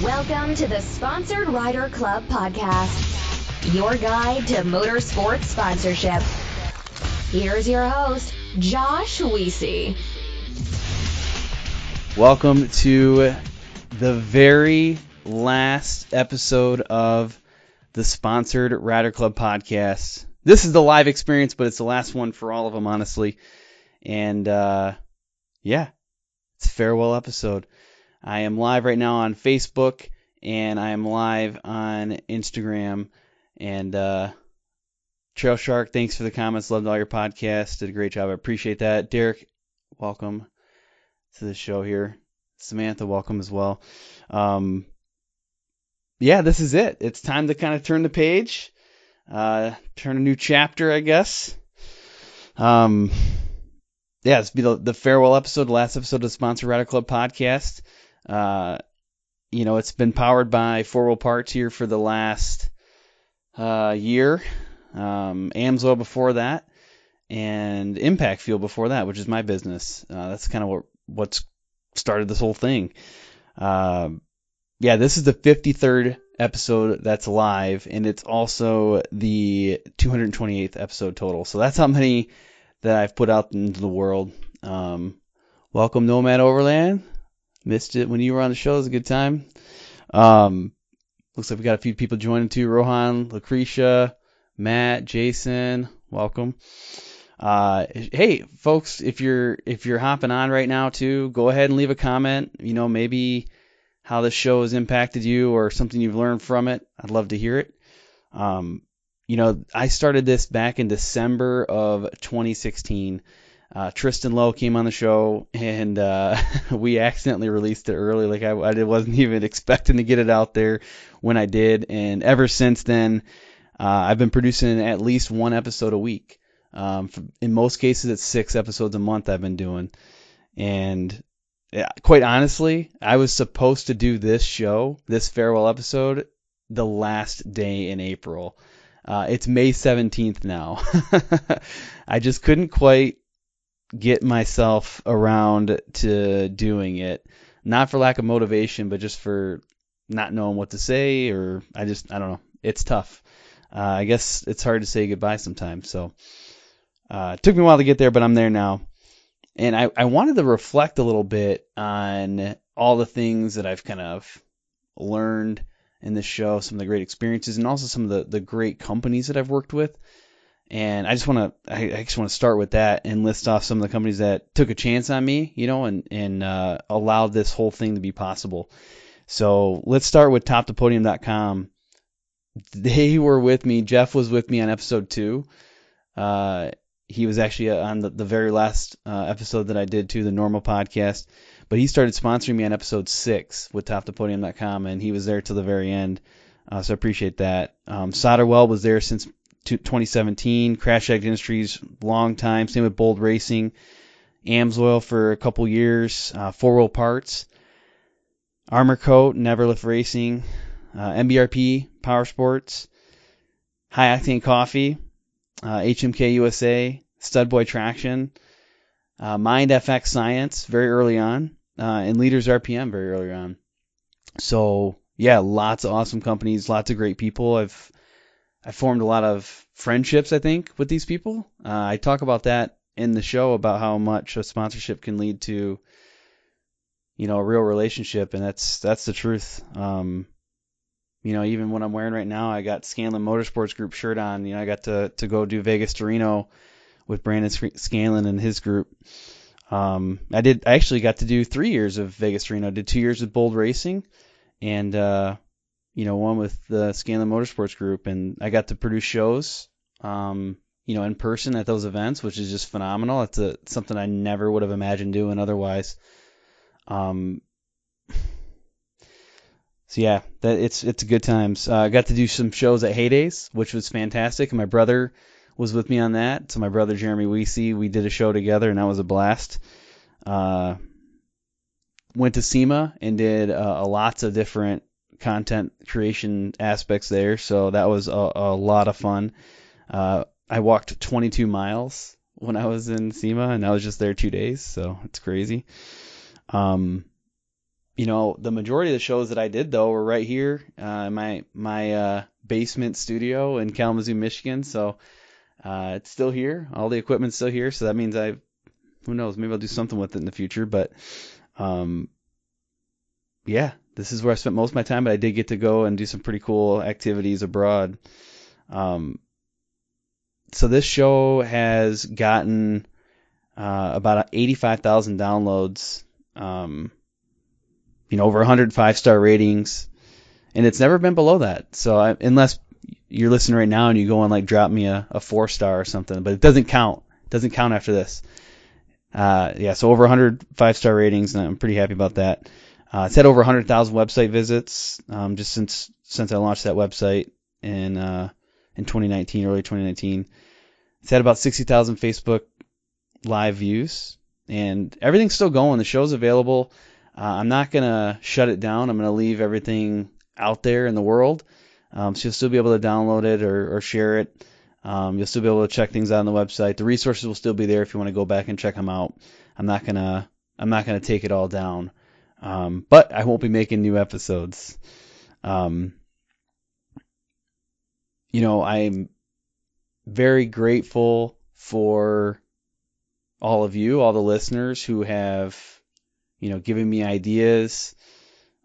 Welcome to the Sponsored Rider Club podcast, your guide to motorsports sponsorship. Here's your host, Josh Weesey. Welcome to the very last episode of the Sponsored Rider Club podcast. This is the live experience, but it's the last one for all of them, honestly. And it's a farewell episode. I am live right now on Facebook, and I am live on Instagram. And Trail Shark, thanks for the comments. Loved all your podcasts. Did a great job. I appreciate that. Derek, welcome to the show here. Samantha, welcome as well. This is it. It's time to kind of turn the page, turn a new chapter, I guess. This will be the farewell episode, the last episode of the Sponsored Rider Club podcast. It's been powered by 4Wheel Parts here for the last year. Amsoil before that, and Impact Fuel before that, which is my business. That's kind of what's started this whole thing. This is the 53rd episode that's live, and it's also the 228th episode total. So that's how many that I've put out into the world. Welcome, Nomad Overland. Missed it when you were on the show. It was a good time. Looks like we got a few people joining too. Rohan, Lucretia, Matt, Jason, welcome. Hey folks, if you're hopping on right now too, go ahead and leave a comment. Maybe how this show has impacted you or something you've learned from it. I'd love to hear it. I started this back in December of 2016. Tristan Lowe came on the show, and we accidentally released it early. Like I wasn't even expecting to get it out there when I did. And ever since then, I've been producing at least one episode a week. In most cases, it's 6 episodes a month I've been doing. And quite honestly, I was supposed to do this show, this farewell episode, the last day in April. It's May 17th now. I just couldn't quite get myself around to doing it. Not for lack of motivation, but just for not knowing what to say, or I don't know. It's tough. I guess it's hard to say goodbye sometimes. So it took me a while to get there, but I'm there now. And I wanted to reflect a little bit on all the things that I've kind of learned in this show, some of the great experiences, and also some of the great companies that I've worked with. And I just want to start with that and list off some of the companies that took a chance on me, and allowed this whole thing to be possible. So let's start with TopToPodium.com. They were with me. Jeff was with me on episode 2. He was actually on the very last episode that I did too, the normal podcast. But he started sponsoring me on episode 6 with TopToPodium.com, and he was there till the very end. So I appreciate that. Solderwell was there since 2017. Crash Edge Industries, long time. Same with Bold Racing. Amsoil for a couple years. 4Wheel Parts. Armor Coat, Neverlift Racing. MBRP Power Sports. High Octane Coffee. HMK USA. Studboy Traction. Mind FX Science very early on. And Leaders RPM very early on. So, lots of awesome companies, lots of great people. I formed a lot of friendships, I think, with these people. I talk about that in the show, about how much a sponsorship can lead to, a real relationship, and that's the truth. Even what I'm wearing right now, I got Scanlon Motorsports Group shirt on. I got to go do Vegas to Reno with Brandon Scanlon and his group. I actually got to do 3 years of Vegas to Reno. I did 2 years with Bold Racing, and one with the Scanlon Motorsports Group, and I got to produce shows, in person at those events, which is just phenomenal. It's something I never would have imagined doing otherwise. It's good times. I got to do some shows at Heydays, which was fantastic, and my brother was with me on that. So my brother Jeremy Weesey, we did a show together, and that was a blast. Went to SEMA and did lots of different content creation aspects there, so that was a lot of fun. I walked 22 miles when I was in SEMA, and I was just there 2 days, so it's crazy. the majority of the shows that I did though were right here in my basement studio in Kalamazoo, Michigan. So it's still here. All the equipment's still here. So that means who knows, maybe I'll do something with it in the future. But yeah, this is where I spent most of my time. But I did get to go and do some pretty cool activities abroad. So this show has gotten about 85,000 downloads. Over 100 5-star ratings, and it's never been below that. So unless you're listening right now and you go and like drop me a 4-star or something, but it doesn't count. It doesn't count after this. So over 100 5-star ratings, and I'm pretty happy about that. It's had over 100,000 website visits just since I launched that website in 2019, early 2019. It's had about 60,000 Facebook live views, and everything's still going. The show's available. I'm not going to shut it down. I'm going to leave everything out there in the world. So you'll still be able to download it or share it. You'll still be able to check things out on the website. The resources will still be there if you want to go back and check them out. I'm not going to take it all down. But I won't be making new episodes. I'm very grateful for all of you, all the listeners who have giving me ideas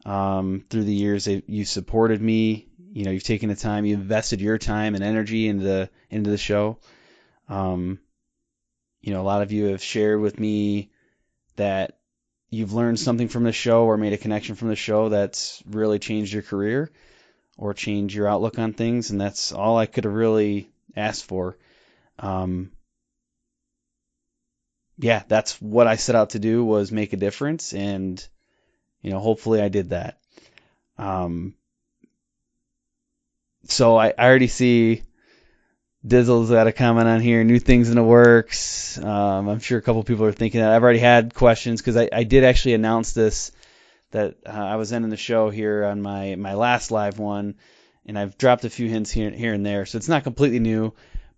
through the years. You supported me. You've taken the time. You invested your time and energy into the show. A lot of you have shared with me that you've learned something from the show or made a connection from the show that's really changed your career or changed your outlook on things, and that's all I could have really asked for. That's what I set out to do, was make a difference, and hopefully I did that. So I already see Dizzle's got a comment on here, new things in the works. I'm sure a couple people are thinking that. I've already had questions because I did actually announce this, that I was ending the show here on my last live one, and I've dropped a few hints here and there, so it's not completely new.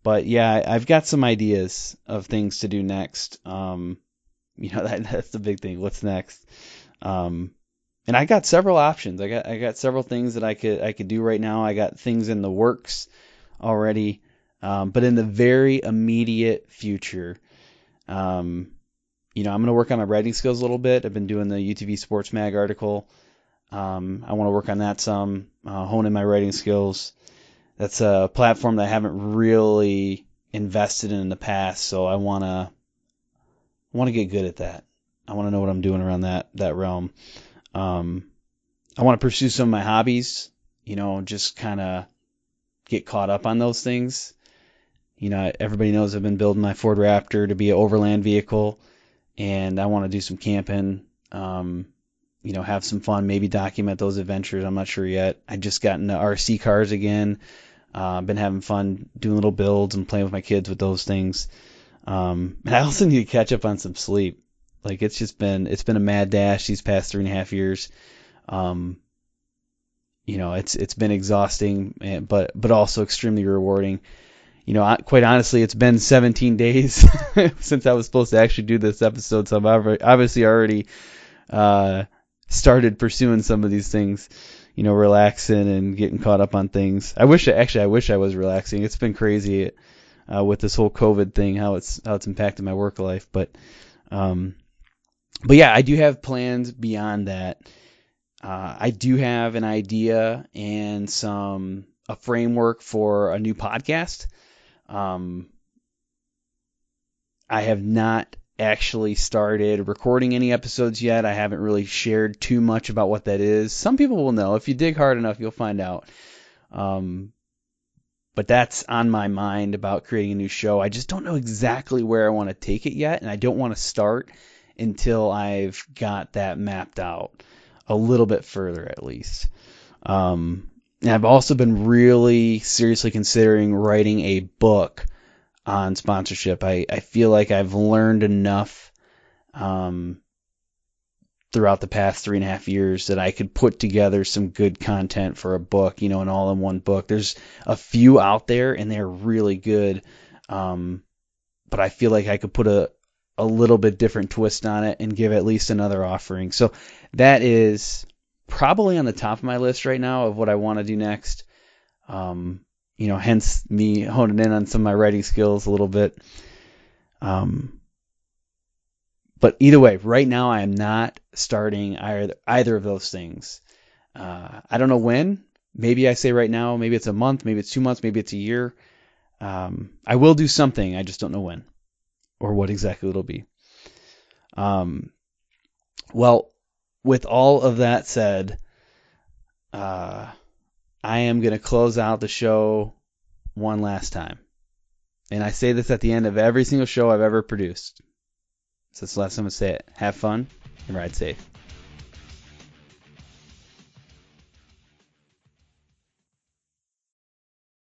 But yeah, I've got some ideas of things to do next. That's the big thing. What's next? And I got several options. I got several things that I could do right now. I got things in the works already. But in the very immediate future, I'm going to work on my writing skills a little bit. I've been doing the UTV Sports Mag article. I want to work on that some, hone in my writing skills. That's a platform that I haven't really invested in the past, so I want to get good at that. I want to know what I'm doing around that realm. I want to pursue some of my hobbies, just kind of get caught up on those things. Everybody knows I've been building my Ford Raptor to be an overland vehicle, and I want to do some camping, have some fun, maybe document those adventures. I'm not sure yet. I just got into RC cars again. Been having fun doing little builds and playing with my kids with those things. And I also need to catch up on some sleep. Like it's been a mad dash these past 3.5 years. It's been exhausting, but also extremely rewarding. Quite honestly, it's been 17 days since I was supposed to actually do this episode, so I've obviously already started pursuing some of these things, relaxing and getting caught up on things. I wish I was relaxing. It's been crazy with this whole COVID thing, how it's impacted my work life. But yeah, I do have plans beyond that. I do have an idea and a framework for a new podcast. I have not actually started recording any episodes yet. I haven't really shared too much about what that is. Some people will know. If you dig hard enough, you'll find out. But that's on my mind about creating a new show. I just don't know exactly where I want to take it yet, and I don't want to start until I've got that mapped out a little bit further at least. And I've also been really seriously considering writing a book on sponsorship. I feel like I've learned enough throughout the past 3.5 years that I could put together some good content for a book, an all-in-one book. There's a few out there and they're really good, but I feel like I could put a little bit different twist on it and give at least another offering. So that is probably on the top of my list right now of what I want to do next. Hence me honing in on some of my writing skills a little bit. But either way, right now I am not starting either of those things. I don't know when. Maybe I say right now, maybe it's a month, maybe it's 2 months, maybe it's a year. I will do something. I just don't know when or what exactly it'll be. Well, with all of that said, I am going to close out the show one last time. And I say this at the end of every single show I've ever produced. So that's the last time I say it. Have fun and ride safe.